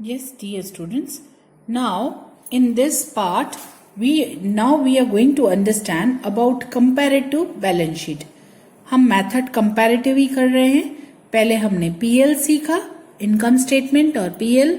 Yes, dear students. Now, in this part, we are going to understand about comparative balance sheet. हम method comparative ही कर रहे हैं. पहले हमने पीएल सीखा, इनकम स्टेटमेंट और PL.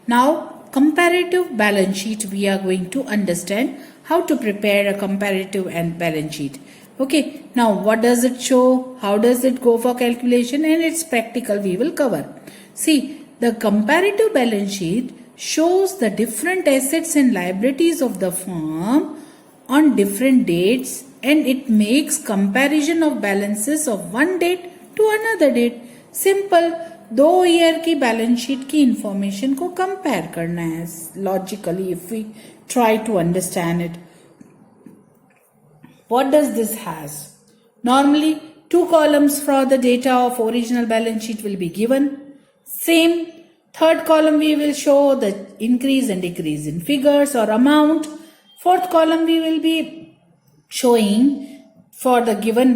Now comparative balance sheet we are going to understand how to prepare a comparative and balance sheet. Okay, now what does it show, how does it go for calculation, and its practical we will cover. See, the comparative balance sheet shows the different assets and liabilities of the firm on different dates, and it makes comparison of balances of one date to another date. Simple. 2 year की balance sheet की information को compare करना है logically if we try to understand it. What does this has? Normally, 2 columns for the data of original balance sheet will be given. Same, third column we will show the increase and decrease in figures or amount. Fourth column we will be showing for the given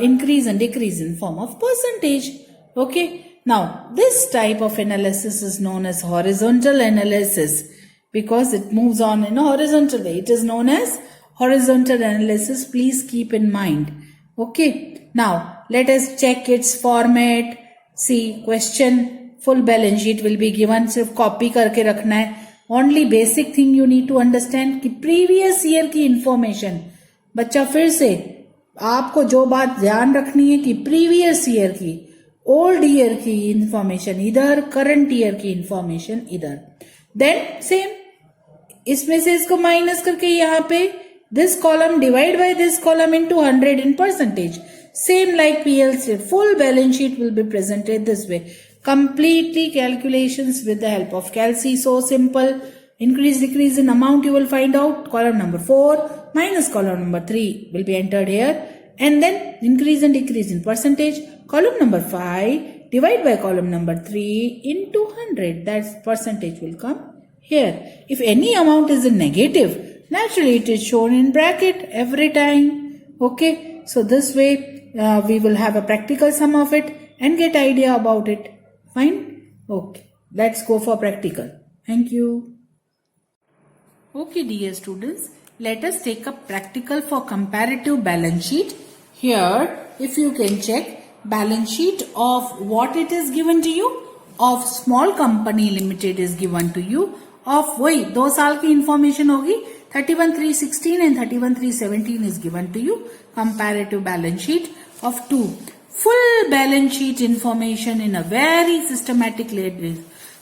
increase and decrease in form of percentage. Okay. Now, this type of analysis is known as horizontal analysis because it moves on in a horizontal way. It is known as horizontal analysis. Please keep in mind. Okay. Now, let us check its format. See, question, full balance sheet will be given. सिर्फ copy करके रखना है. Only basic thing you need to understand कि previous year की information. बच्चा फिर से आपको जो बात ध्यान रखनी है कि previous year की ओल्ड ईयर की इंफॉर्मेशन इधर, करंट ईयर की इंफॉर्मेशन इधर. देन सेम इसमें से इसको माइनस करके यहाँ पे this column divide by this column into 100 in percentage. Same like PL sheet, full balance sheet will be presented this way. Completely calculations with the help of Calc. So simple. Increase, decrease in amount you will find out. Column number 4 minus column number 3 will be entered here. And then increase and decrease in percentage. Column number 5 divide by column number 3 into 100. That percentage will come here. If any amount is in negative, naturally it is shown in bracket every time. Okay. So this way we will have a practical sum of it and get idea about it. Fine. Okay. Let's go for practical. Thank you. Okay, dear students. Let us take up practical for comparative balance sheet. Here, if you can check, balance sheet of what it is given to you, of small company limited is given to you, of वही 2 साल की information होगी, 31,316 and 31,317 is given to you. Comparative balance sheet of 2. Full balance sheet information in a very systematic way.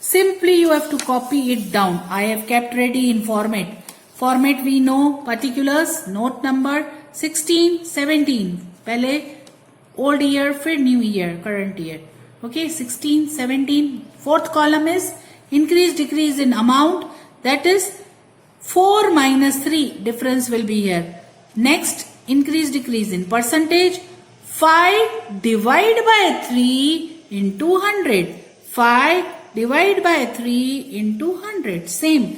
Simply you have to copy it down. I have kept ready in format. Format we know, particulars, note number 16, 17. पहले old year, फिर new year, current year. Okay, 16, 17. Fourth column is increase, decrease in amount. That is 4 minus 3. Difference will be here. Next, increase, decrease in percentage. 5 divide by 3 into 100. 5 divide by 3 into 100. Same.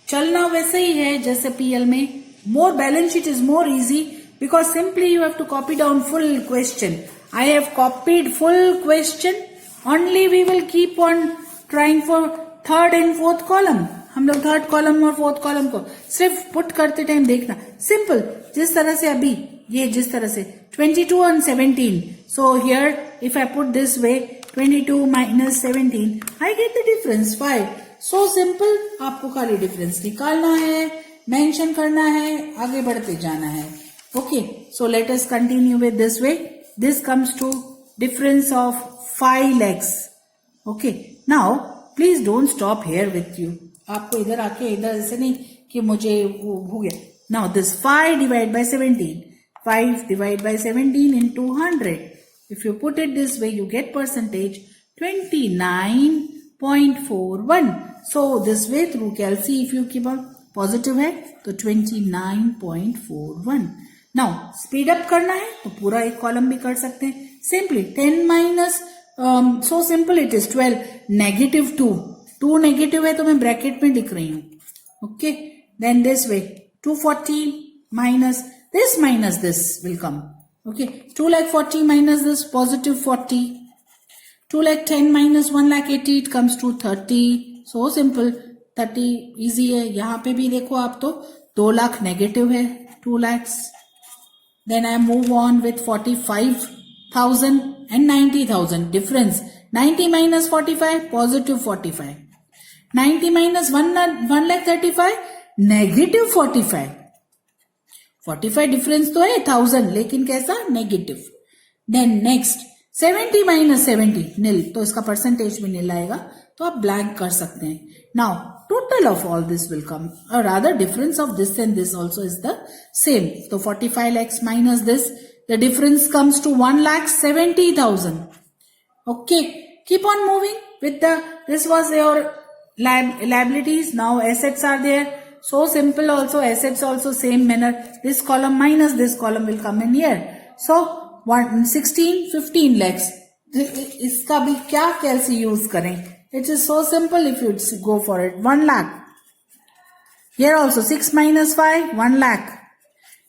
चलना वैसे ही है जैसे PL में. More balance sheet is more easy because simply you have to copy down full question. I have copied full question. Only we will keep on trying for third and fourth column. हम लोग third column और fourth column को सिर्फ put करते time देखना. Simple. जिस तरह से अभी ये जिस तरह से 22 and 17. So here if I put this way 22 minus 17, I get the difference 5. So simple. आपको खाली डिफरेंस निकालना है, मेंशन करना है, आगे बढ़ते जाना है. Okay. So let us continue with this way. This comes to difference of 5 lakhs. Okay. Now please don't stop here with you. आपको इधर आके इधर ऐसे नहीं कि मुझे वो हो गया. Now this 5 divided by 17. 5 divided by 17 into 100. If you put it this way, you get percentage 29.41. So this way through Calc, if you keep on positive है तो 29.41. Now speed up करना है तो पूरा एक कॉलम भी कर सकते हैं. Simply 10 minus so simple it is 12. Negative 2. 2 negative है तो मैं ब्रैकेट में लिख रही हूँ. Okay. Then this way 240 minus this will come. Okay. 2,40,000 minus this positive 40. 2,10,000 minus 1,80,000 it comes to 30. So simple, 30 easy है। यहाँ पे भी देखो आप तो 2 लाख नेगेटिव है, 2 lakhs. Then I move on with 45,000 and 90,000. Difference 90 minus 45, positive 45. 90 minus 1 lakh 35, negative 45. 45 difference तो है 1000, लेकिन कैसा negative. Then next 70 minus 70, nil. तो इसका परसेंटेज भी nil आएगा, तो आप ब्लैंक कर सकते हैं. Now total of all this will come, or rather difference of this and this also is the same. So 45 lakhs minus this, the difference comes to 1,70,000. Okay, keep on moving with this was your liabilities. Now assets are there. So simple also, assets also same manner. This column minus this column will come in here. So 15 lakhs. इसका भी क्या कैसे use करें? It is so simple if you go for it. 1 lakh. Here also 6 minus 5, 1 lakh.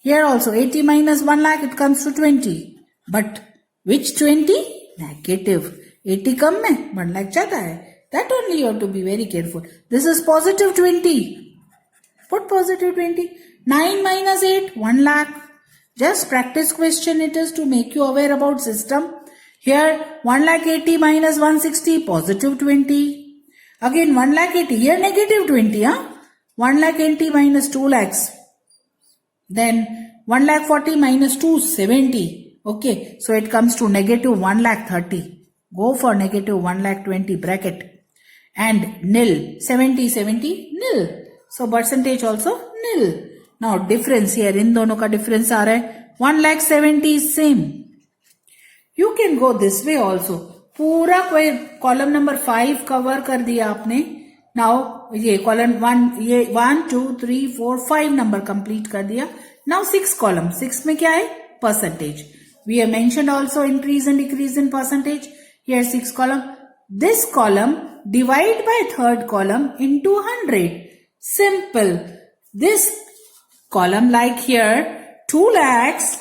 Here also 80 minus 1 lakh, it comes to 20. But which 20? Negative. 80 कम में 1 lakh ज़्यादा है. That only you have to be very careful. This is positive 20. Put positive 20. 9 minus 8, 1 lakh. Just practice question it is to make you aware about system. Here 1,80,000 minus 160, positive 20. Again 1,80,000, here negative 20, huh? 1,80,000 minus 2 lakhs. Then 1,40,000 minus 270. Okay, so it comes to negative 1,30,000. Go for negative 1,20,000 bracket. And nil. 70, 70, nil. So percentage also nil. Now difference here, इन दोनों का difference आ रहा है 1,70,000 is same. You can go this way also. पूरा कोई column number 5 cover कर दिया आपने. Now ये कॉलम 1, ये 1 2 3 4 5 नंबर कंप्लीट कर दिया. नाउ 6 कॉलम, 6 में क्या है? Percentage. We have mentioned also increase and decrease in percentage. Here 6 column. This column divide by third column into 100. Simple. This column like here 2 lakhs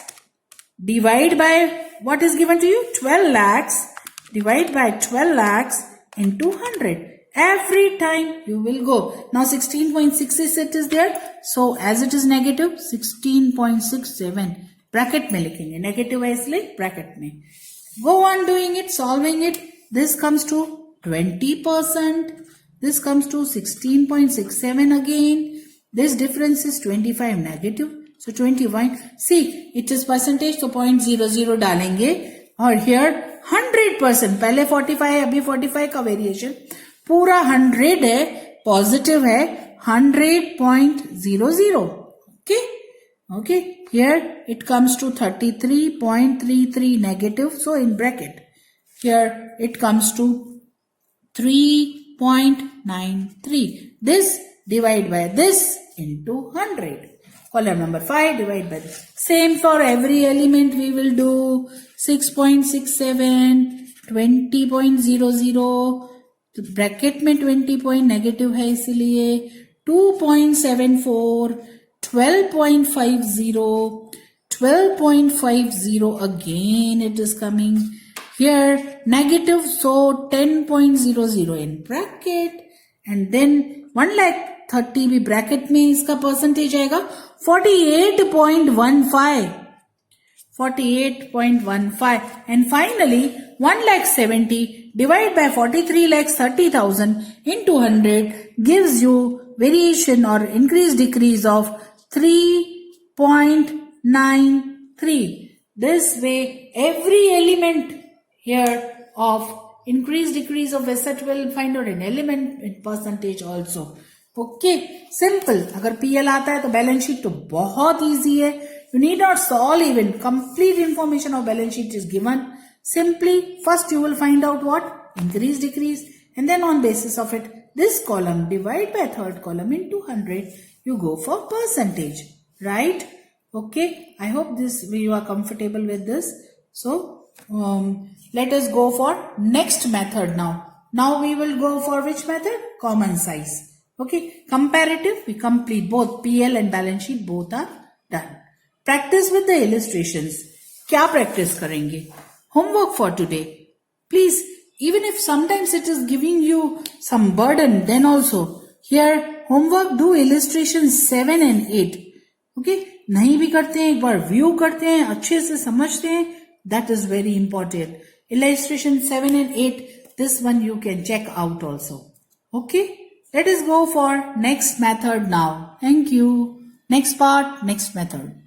divide by what is given to you? 12 lakhs. Divide by 12 lakhs into 100. Every time you will go. Now 16.66 is there. So as it is negative, 16.67. Bracket में लिखेंगे. Negative है इसलिए bracket में. Go on doing it, solving it. This comes to 20%. This comes to 16.67 again. This difference is 25 negative. So 21, see it is percentage, so 0.00 डालेंगे. और here 100%, पहले 45 है, अभी 45 का वेरिएशन, पूरा 100 है, पॉजिटिव है 100.00. Okay, okay. Here it comes to 33.33 negative. So in bracket, here it comes to 3.93. This divide by this into 100. Column number 5 divide by this. Same for every element we will do. 6.67, 20.00, bracket में 20 point negative है इसलिए 2.74, 12.50, 12.50 again it is coming here negative, so 10.00 in bracket, and then 1,30,000 भी bracket में इसका percentage आएगा 48.15, 48.15, and finally 1,70,000 divided by 43,30,000 into 100 gives you variation or increase decrease of 3.93. This way every element here of increase decrease of asset will find out an element in percentage also. Okay, simple. अगर PL आता है तो balance sheet तो बहुत easy है. You need not solve even. Complete information of balance sheet is given. Simply, first you will find out what? Increase, decrease, and then on basis of it, this column divide by third column into 100. You go for percentage, right? Okay. I hope you are comfortable with this. So, let us go for next method now. Now we will go for which method? Common size. Okay. Comparative, we complete both PL and balance sheet, both are done. Practice with the illustrations. क्या practice करेंगे? Homework for today. Please Even if sometimes it is giving you some burden, then also here homework do illustration 7 and 8. Okay, नहीं भी करते हैं, एक बार view करते हैं, अच्छे से समझते हैं, that is very important. Illustration 7 and 8, this one you can check out also. Okay, let us go for next method now. Thank you. Next part, next method.